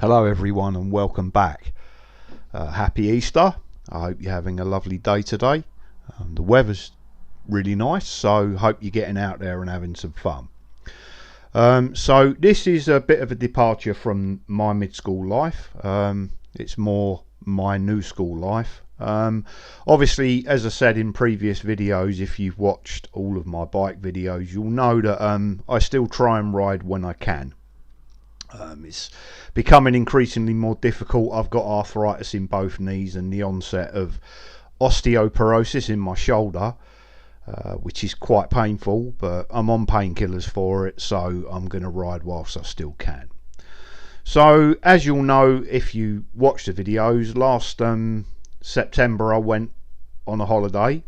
Hello everyone and welcome back. Happy Easter. I hope you're having a lovely day today. The weather's really nice, so hope you're getting out there and having some fun. So this is a bit of a departure from my mid-school life. It's more my new school life. Obviously, as I said in previous videos, if you've watched all of my bike videos, you'll know that I still try and ride when I can. It's becoming increasingly more difficult. I've got arthritis in both knees and the onset of osteoporosis in my shoulder, which is quite painful, but I'm on painkillers for it, so I'm going to ride whilst I still can. So as you'll know if you watch the videos, last September I went on a holiday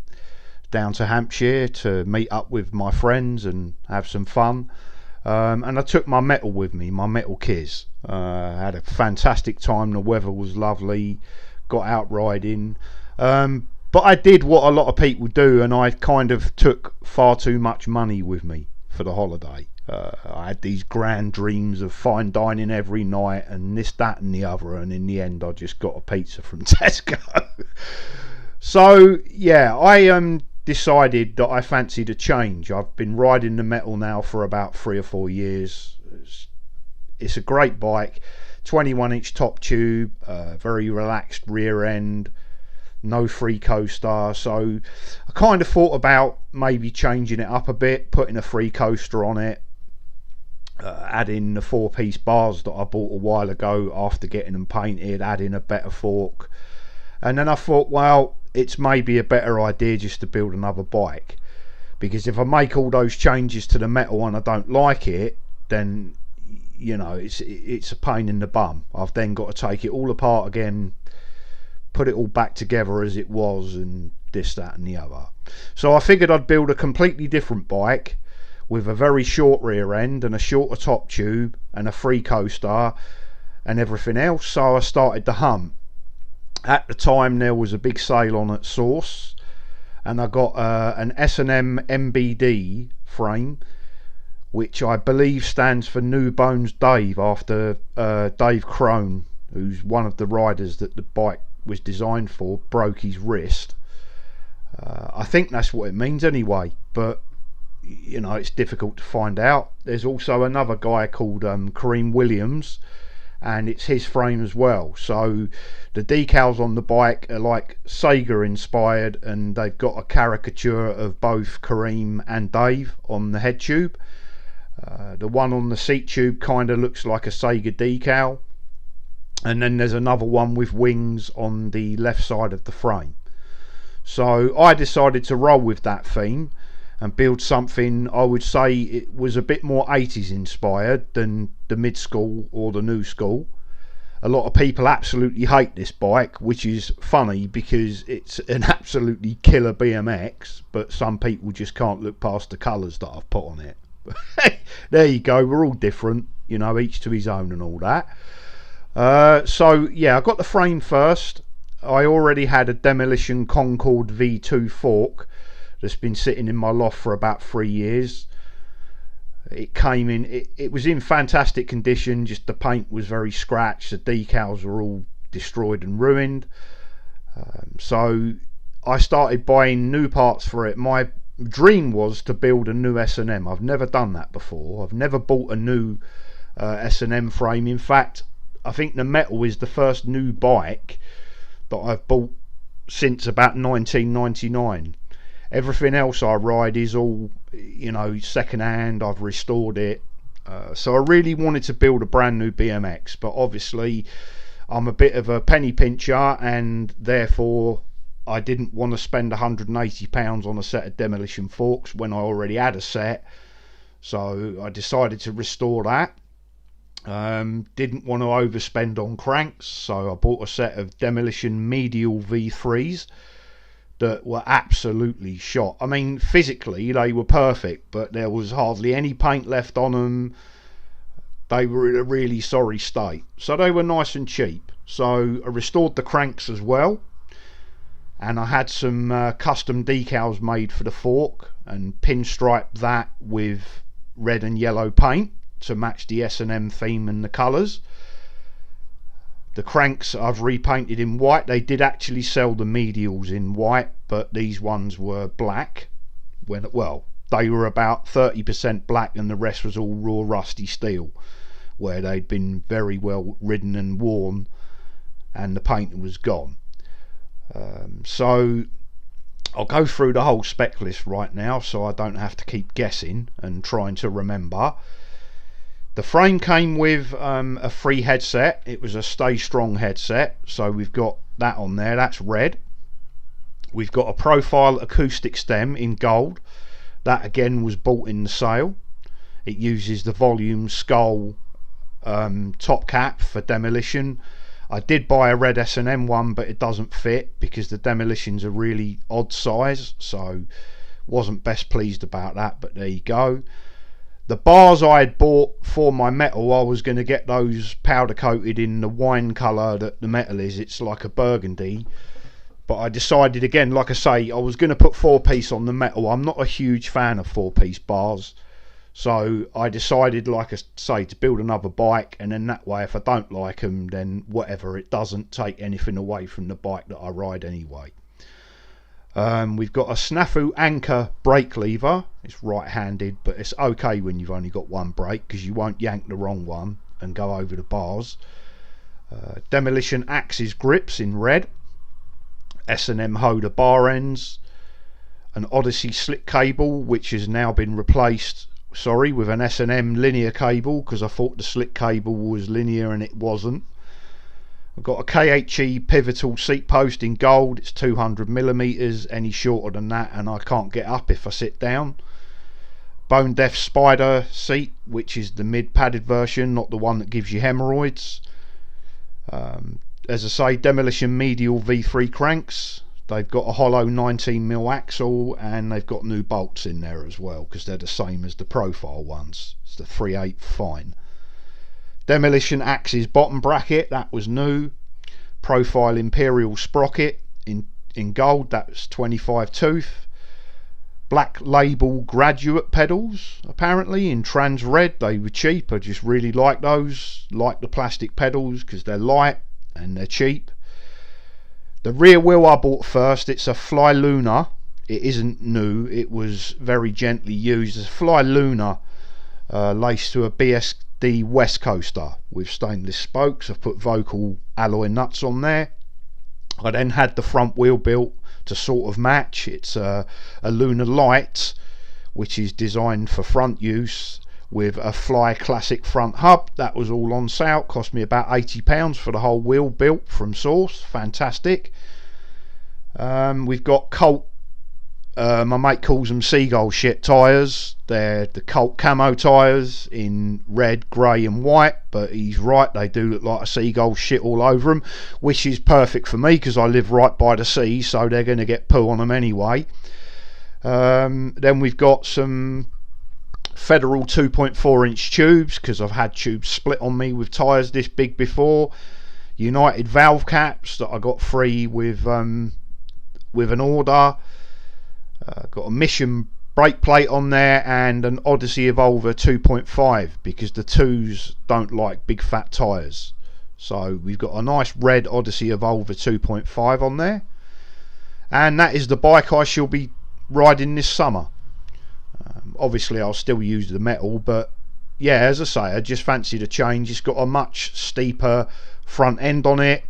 down to Hampshire to meet up with my friends and have some fun. And I took my metal with me, my metal Kiz. Had a fantastic time, the weather was lovely, got out riding. But I did what a lot of people do, and I kind of took far too much money with me for the holiday. I had these grand dreams of fine dining every night and this, that and the other, and in the end I just got a pizza from Tesco. So yeah, I decided that I fancied a change. I've been riding the metal now for about 3 or 4 years. It's a great bike, 21-inch top tube, very relaxed rear end, no free coaster. So I kind of thought about maybe changing it up a bit, putting a free coaster on it, adding the 4-piece bars that I bought a while ago after getting them painted, adding a better fork. And then I thought, well, it's maybe a better idea just to build another bike, because if I make all those changes to the metal and I don't like it, then you know it's a pain in the bum. I've then got to take it all apart again, put it all back together as it was, and this, that and the other. So I figured I'd build a completely different bike with a very short rear end and a shorter top tube and a free coaster and everything else. So I started the hunt. At the time there was a big sale on at Source, and I got an S&M NBD frame, which I believe stands for New Bones Dave, after Dave Crone, who's one of the riders that the bike was designed for, broke his wrist. I think that's what it means anyway, but you know, it's difficult to find out. There's also another guy called Kareem Williams, and it's his frame as well. So the decals on the bike are like Sega inspired, and they've got a caricature of both Kareem and Dave on the head tube. The one on the seat tube kind of looks like a Sega decal, and then there's another one with wings on the left side of the frame. So I decided to roll with that theme and build something I would say it was a bit more 80s inspired than the mid-school or the new school. A lot of people absolutely hate this bike, which is funny because it's an absolutely killer BMX, but some people just can't look past the colours that I've put on it. There you go, we're all different, you know, each to his own and all that. So yeah, I got the frame first. I already had a Demolition Concord V2 fork that's been sitting in my loft for about 3 years. It came in, it was in fantastic condition, just the paint was very scratched, the decals were all destroyed and ruined. So I started buying new parts for it. My dream was to build a new S&M. I've never done that before. I've never bought a new S&M frame. In fact, I think the metal is the first new bike that I've bought since about 1999. Everything else I ride is all, you know, second hand. I've restored it. So I really wanted to build a brand new BMX, but obviously I'm a bit of a penny pincher, and therefore I didn't want to spend £180 on a set of Demolition forks when I already had a set. So I decided to restore that. Didn't want to overspend on cranks, so I bought a set of Demolition medial V3s that were absolutely shot. I mean, physically they were perfect, but there was hardly any paint left on them. They were in a really sorry state, so they were nice and cheap. So I restored the cranks as well, and I had some custom decals made for the fork and pinstriped that with red and yellow paint to match the S&M theme and the colours. The cranks I've repainted in white. They did actually sell the medials in white, but these ones were black. Well, they were about 30% black and the rest was all raw rusty steel, where they'd been very well ridden and worn and the paint was gone. So I'll go through the whole spec list right now so I don't have to keep guessing and trying to remember. The frame came with a free headset. It was a Stay Strong headset, so we've got that on there. That's red. We've got a profile acoustic stem in gold. That again was bought in the sale. It uses the Volume Skull top cap for demolition. I did buy a red S&M one, but it doesn't fit because the demolition's a really odd size, so wasn't best pleased about that, but there you go. The bars I had bought for my metal, I was going to get those powder coated in the wine colour that the metal is. It's like a burgundy. But I decided again, like I say, I was going to put 4-piece on the metal. I'm not a huge fan of 4-piece bars. So I decided, like I say, to build another bike. And then that way, if I don't like them, then whatever. It doesn't take anything away from the bike that I ride anyway. We've got a snafu anchor brake lever. It's right-handed, but it's okay when you've only got one brake because you won't yank the wrong one and go over the bars. Demolition axis grips in red. S&M Hoda bar ends. An Odyssey slip cable, which has now been replaced, with an S&M linear cable because I thought the slip cable was linear and it wasn't. I've got a KHE pivotal seat post in gold. It's 200mm. Any shorter than that and I can't get up if I sit down. Bone Deaf Spider seat, which is the mid padded version, not the one that gives you hemorrhoids. As I say, Demolition medial V3 cranks. They've got a hollow 19mm axle and they've got new bolts in there as well because they're the same as the profile ones. It's the 3/8 fine. Demolition axis bottom bracket, that was new. Profile Imperial sprocket in gold, that's 25 tooth. Black label graduate pedals, apparently in trans red. They were cheap. I just really like those. Like the plastic pedals because they're light and they're cheap. The rear wheel I bought first. It's a Fly Luna. It isn't new. It was very gently used. It's a Fly Luna laced to a BSD West Coaster with stainless spokes. I've put Vocal alloy nuts on there. I then had the front wheel built to sort of match. It's a Luna Light, which is designed for front use, with a Fly Classic front hub. That was all on sale. Cost me about £80 for the whole wheel built from source. Fantastic. We've got Colt, my mate calls them seagull shit tyres. They're the Colt camo tyres in red, grey and white, but he's right, they do look like a seagull shit all over them, which is perfect for me because I live right by the sea, so they're going to get poo on them anyway. Then we've got some Federal 2.4 inch tubes because I've had tubes split on me with tyres this big before. United valve caps that I got free with an order. Got a Mission brake plate on there and an Odyssey Evolver 2.5 because the 2s don't like big fat tyres. So we've got a nice red Odyssey Evolver 2.5 on there, and that is the bike I shall be riding this summer. Obviously I'll still use the metal, but yeah, as I say, I just fancied a change. It's got a much steeper front end on it.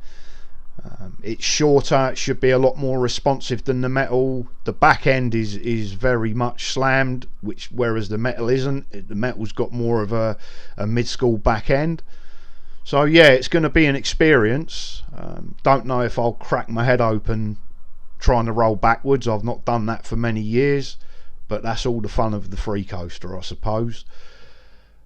It's shorter. It should be a lot more responsive than the metal. The back end is very much slammed, whereas the metal isn't. The metal's got more of a Midschool back end. So yeah, it's going to be an experience. Don't know if I'll crack my head open trying to roll backwards. I've not done that for many years, but that's all the fun of the free coaster, I suppose.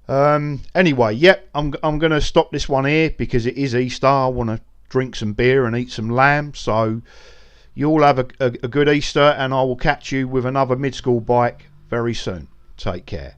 Anyway, yep, I'm going to stop this one here because it is Easter. I want to drink some beer and eat some lamb. So you all have a good Easter, and I will catch you with another Midschool bike very soon. Take care.